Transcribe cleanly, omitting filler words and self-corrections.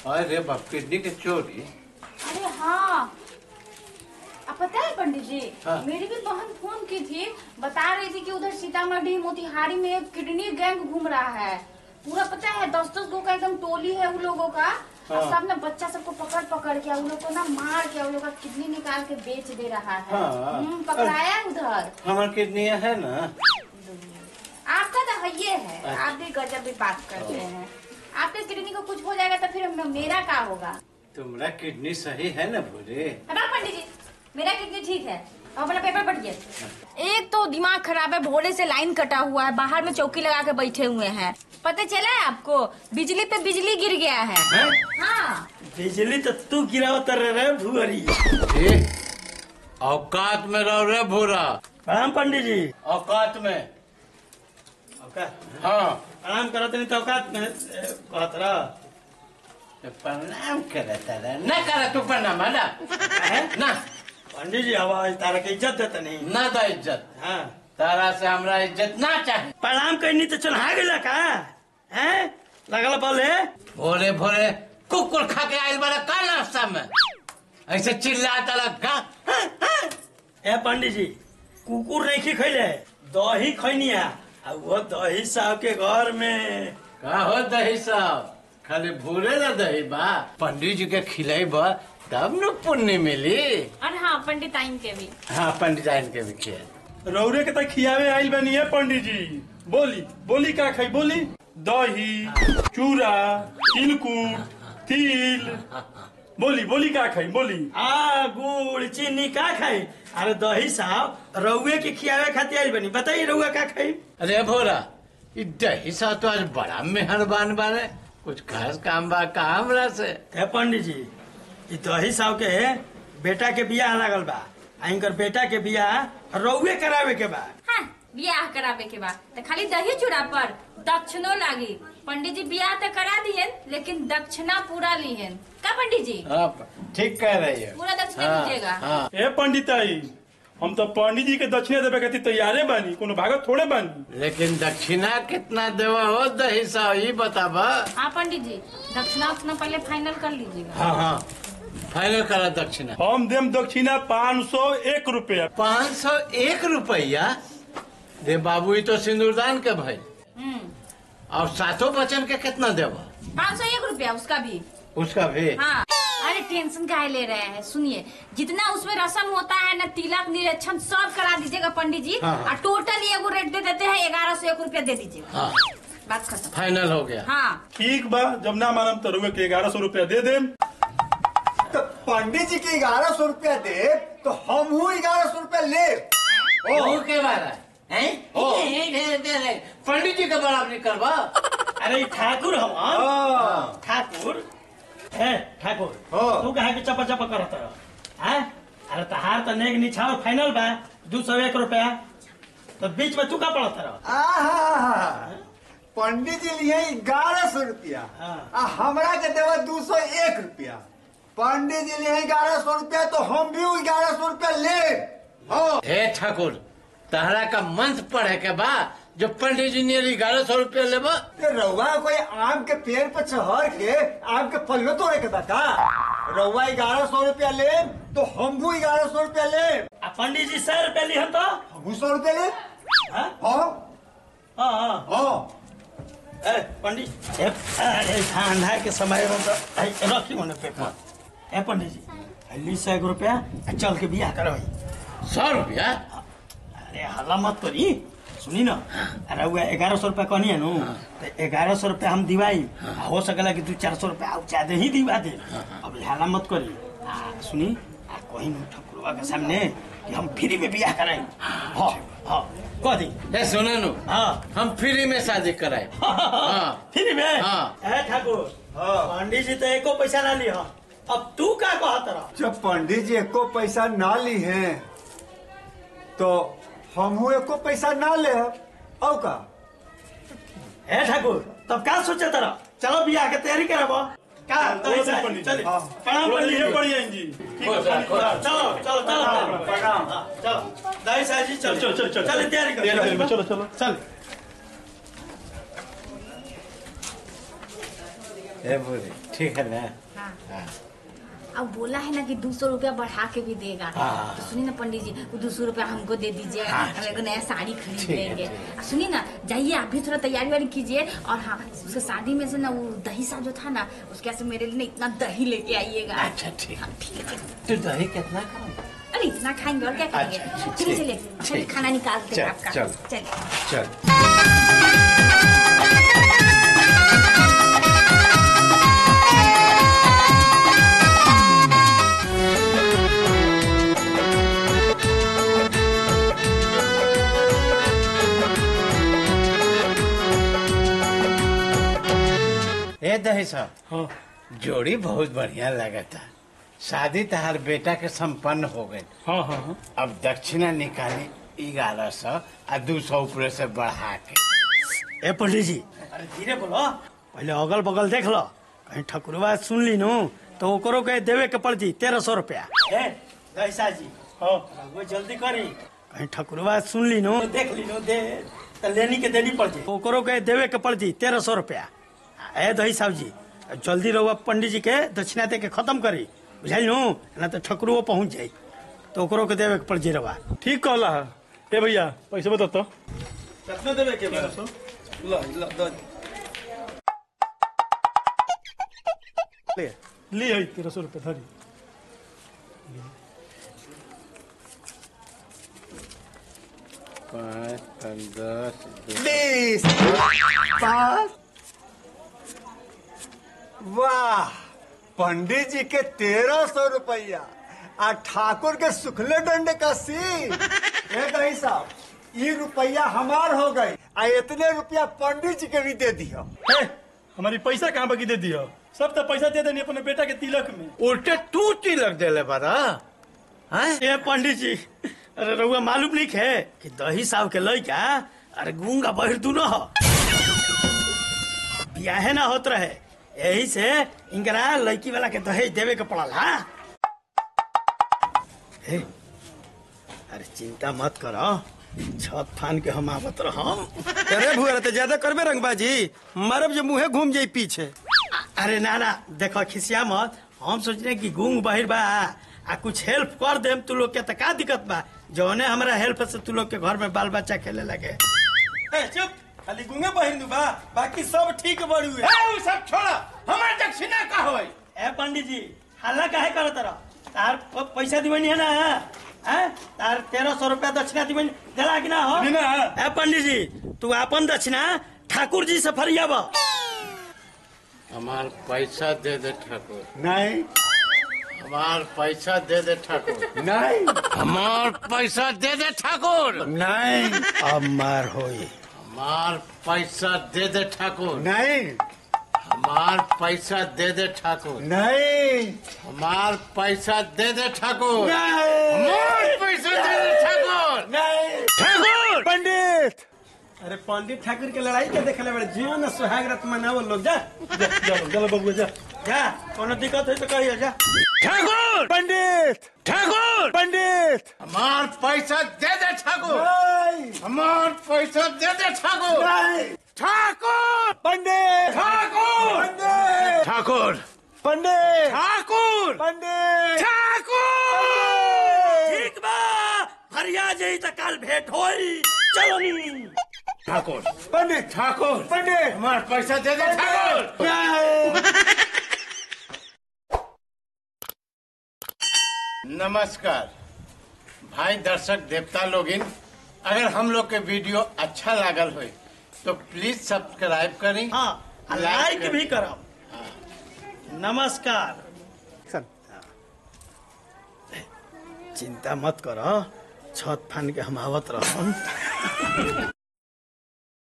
अरे बाप, किडनी की चोरी? अरे हाँ, आप पता है पंडित जी, हाँ। मेरी भी बहन फोन की थी, बता रही थी कि उधर सीतामढ़ी मोतिहारी में एक किडनी गैंग घूम रहा है। पूरा पता है 10-10 लोगों का एकदम टोली है उन लोगों का। हाँ। और सब ना बच्चा सबको पकड़ के उन लोग को ना मार के उन लोग का किडनी निकाल के बेच दे रहा है। हाँ। पकड़ाया है उधर। हमारे किडनी है ना? आपका तो ये है, आप भी गजब भी बात करते हैं। आपके किडनी को कुछ हो जाएगा तो फिर मेरा क्या होगा? तुम्हारा किडनी सही है ना भूरे? हटाओ पंडित जी, मेरा किडनी ठीक है। अब अपना पेपर पढ़िए। एक तो दिमाग खराब है, भोरे से लाइन कटा हुआ है, बाहर में चौकी लगा के बैठे हुए हैं। पता चला है आपको, बिजली पे बिजली गिर गया है। हाँ, बिजली तो तू गिरावत रहे भूरी। औकात में रहो रे भूरा। प्रणाम पंडित जी। औकात में? औकात? हाँ। प्रणाम करत नहीं तो औकात में कहत रह। प्रणाम करता रहा न कर तू प्रणाम है ना पंडित जी। अब तारा के इज्जत देता नहीं ना दा इज्जत। हाँ, तारा से हमरा इज्जत ना चाहिए। प्रणाम करनी तो चढ़ा गया का है लगल बोले। भोरे भोरे कुकुर खा के आयल बड़ा का नाश्ता में ऐसे चिल्लाता लगा। ए पंडित जी, कुकुर नहीं की खैले, दही खैनी है। वो दही साहब के घर में का हो दही साहब? खाली भूरे ना दही बा, पंडित जी के खिलाई बा तब न पुण्य मिली। और हाँ पंडिताइन के भी। हाँ, पंडिताइन के भी खिया। रौरे के तक खियावे आइल बनी है पंडित जी। बोली बोली का खाई? बोली दही, चूरा, तिलकुट, तिल। बोली बोली का खाई? बोली गुड़ चीनी का खाई? अरे दही साहब रउए के खियावे खातिर आइल बनी, बताइए रउआ का खाई? अरे भोरा, ये दही साहब तो आज बड़ा मेहरबान बाने, कुछ खास काम बा का हमरा से? हे पंडित जी, ये दही साहब के बेटा के बियाह लागल बा, इनकर बेटा के बियाह रउए करावे के बा। हाँ, बियाह करावे के बाद तो खाली दही चूड़ा पर दक्षिणो लागी। पंडित जी बियाह तो करा दिए, लेकिन दक्षिणा पूरा लिहन का पंडित जी? हाँ, ठीक कह रही है। पूरा दक्षिणा दीजिएगा। हाँ। ए पंडिताई, हम तो पंडित जी के दक्षिणा देवे खातिर तैयारे बानी, कोनो भागत थोड़े बानी। लेकिन दक्षिणा कितना देवा हो दही साहब ये बताबा। हाँ पंडित जी, दक्षिणा उतना पहले फाइनल कर लीजिएगा। हाँ हाँ, फाइनल करा दक्षिणा। हम देम दक्षिणा 501 रुपया। 501 रुपया? रे बाबू, ये तो सिंदूरदान के भाई। और सातों बचन के कितना देवा? 501 रुपया उसका भी। उसका भी? हाँ। अरे टेंशन काहे ले रहे हैं, सुनिए, जितना उसमें रस्म होता है ना, तिलक निरीक्षण सब करा दीजिएगा पंडित जी। हाँ। और टोटल एगो रेट दे देते हैं, 1101 रुपया दे दीजिएगा। हाँ, बात खत्म। फाइनल हो गया। हाँ ठीक बा, जब ना मानम तो रउए के 1100 रुपया दे देम। तो पंडित जी के 1100 रुपया दे तो हम हूँ 1100 रुपया ले। ओ के बारा है? पंडित जी का बराबरी करवा। अरे ठाकुर हम ठाकुर है ठाकुर। तू कहा के चपा चपा करत रह? अरे तहार तो नेक निछावर फाइनल बा 201 रुपया, तो बीच में तू का पड़त रह? पंडित जी लिए 1100 रुपया, हमरा के देवा 201 रुपया। पंडित जी लिए 1100 रुपया तो हम भी 1100 रुपया ले। हे ठाकुर, तहरा का मंत्र पढ़े के बा जो पंडित जी ने 1100 रुपया लेबा? रउआ कोई आम के पेड़ पर चढ़ के आम के पल्लो तोड़े के बता? रउआ 1100 रुपया ले तो हम भी 1100 रुपया ले। पंडित जी 100 रुपया ली हम तो हम 100 रुपया ले। पंडित अरे ठंडा के समय में तो रखी होने पेपर। है पंडित जी, ली 100 रुपया, चल के बियाह करो। 100 रुपया? अरे हल्ला मत करी, सुनी ना। अरे वो 1100 रुपया कहनी है नु, तो 1100 रुपया हम दिवाई। हो सकला कि 200-400 रुपया ज्यादा ही दिवा दे। अब हल्ला मत करी। सुनी, कहीं न ठकुरवा के सामने कि हम फ्री में बियाह कराई। हाँ हाँ कह दी। ए सुनो नु, हम फ्री में शादी कराए। फ्री में? हाँ ठाकुर, पंडित जी तो एको पैसा ना ली। अब तू क्या कहत रहा? जब पंडित जी एको पैसा ना ली है तो हम एको पैसा ना ले। और का है ठाकुर, तब क्या सोचे तरह? चलो बियाह के तैयारी कराबो। पंडित जी प्रणाम बढ़िया जी। चलो चलो चलो प्रणाम। चलो दाई साहब जी, चलो चलो चलो चलो तैयारी करो। चलो चलो चल। ए बोले ठीक है ना? हाँ। हाँ। अब बोला है ना कि 200 रुपया बढ़ा के भी देगा। हाँ। तो सुनिए ना पंडित जी, वो 200 रुपया हमको दे दीजिए। हाँ, हम एक नया साड़ी खरीद ठीक है, लेंगे। ठीक है। सुनिए ना, जाइए आप भी थोड़ा तैयारी वारी कीजिए। और हाँ, उसके शादी में से ना वो दही सा जो था ना, उसके से मेरे लिए ना इतना दही लेके आइएगा। अच्छा ठीक है। हाँ, ठीक है। तो दही कितना खाओ? अरे इतना खाएंगे और क्या खाएंगे। अच्छा, चलिए ठीक, चलिए ठीक। चलिए, खाना निकालते हैं चल, आपका। चल। चलिए। चल। ए दही साहब, हाँ जोड़ी बहुत बढ़िया लगा था। शादी तहार बेटा के संपन्न हो गई। हाँ हाँ हाँ। अब दक्षिणा निकाले 1100 और 200 ऊपर से बढ़ा के। ए पंडित जी, अरे धीरे बोलो, पहले अगल बगल देख लो, कहीं ठकुरवा सुन ली नु तो ओकरो के देवे के पड़ जी 1300 रुपया। ए दहीसा जी, हाँ वो जल्दी करी, कहीं ठकुरवा सुन ली नु देख ली नु दे तो लेनी के देनी पड़ जी, ओकरो के देवे के पड़ जी 1300 रुपया। ए दही साहब जी, जल्दी रहुआ पंडित जी के दक्षिणा दे के खत्म करी, बुझाई नु, ना तो ठकुरवा पहुंच जाई तो ओकरो के देवे के पड़ जी रवा। ठीक कहला है। ए भैया पैसे बता तो। कितना देवे के बा? लो लो दो। ले आई 1300 रुपये धरी। पाँच, 10, 20, 5। वाह, पंडित जी के 1300 रुपया और ठाकुर के सुखले डंडे का सी। ए दही साहब, ये रुपया हमार हो गई आ इतने रुपया पंडित जी के भी दे दियो। ए, हमारी पैसा कहाँ बाकी दे दिया? सब तो पैसा दे देनी अपने बेटा के तिलक में। उल्टे तू तिलक देले बारा। हैं? ए पंडित जी, अरे रहुआ मालूम नहीं है कि दही साहब के लड़का अरे गूंगा बहिर दूनो हो, ब्याहे ना होत रहे, यही से इनकरा लड़की वाला के दहेज देवे के पड़ल। हाँ, अरे चिंता मत करो, छत फान के हम आवत रहम। अरे भुआ तो ज्यादा करबे रंगबाजी, मरब जो मुहे घूम जाई पीछे। अरे ना ना, देखो खिसिया मत, हम सोचने की गूंग बहिर बा आ कुछ हेल्प कर देम तू लोग के, तो का दिक्कत बा? जौने हमारा हेल्प से तू लोग के घर में बाल बच्चा खेले लगे। ए, चुप, खाली गुंगे बहिर बा, बाकी सब ठीक बड़ू है। ए, उ सब छोड़ा, हमार दक्षिणा का होई? ए पंडित जी, हल्ला काहे करत रह? तार पैसा दिवनी है ना? हैं? तार 1300 रुपया दक्षिणा दिवनी दिला कि ना हो? नहीं ना। ए पंडित जी, तू अपन दक्षिणा ठाकुर जी से फरियाब। हमार पैसा दे दे ठाकुर। नहीं हमार पैसा दे दे ठाकुर। नहीं हमार पैसा दे दे ठाकुर। नहीं अब मार होई। हमार पैसा दे दे ठाकुर। नहीं हमार पैसा दे दे ठाकुर। नहीं हमार पैसा दे दे ठाकुर। नहीं हमार पैसा दे दे ठाकुर। नहीं ठाकुर पंडित। अरे पंडित ठाकुर के लड़ाई के देखले बड़े जीवन न सुहाग रात मनावल लोग। जा चलो बबुआ जा। जा, कोनो दिक्कत है तो कहिए जा। ठाकुर। पंडित ठाकुर। पंडित। हमार पैसा दे दे ठाकुर। नहीं हमार पैसा दे दे ठाकुर। नहीं ठाकुर। पंडित ठाकुर। पंडित ठाकुर। पंडित ठाकुर। पंडित ठाकुर। ठीक बा, फरिया जई त काल भेंट होई। चलो नी। ठाकुर। पंडित ठाकुर। पंडित हमार पैसा दे दे ठाकुर। नमस्कार भाई दर्शक देवता लोगिन, अगर हम लोग के वीडियो अच्छा लागल हो तो प्लीज सब्सक्राइब करें। हाँ, लाइक भी करो। नमस्कार। चिंता मत करो, छत फान के हम आवत रहो।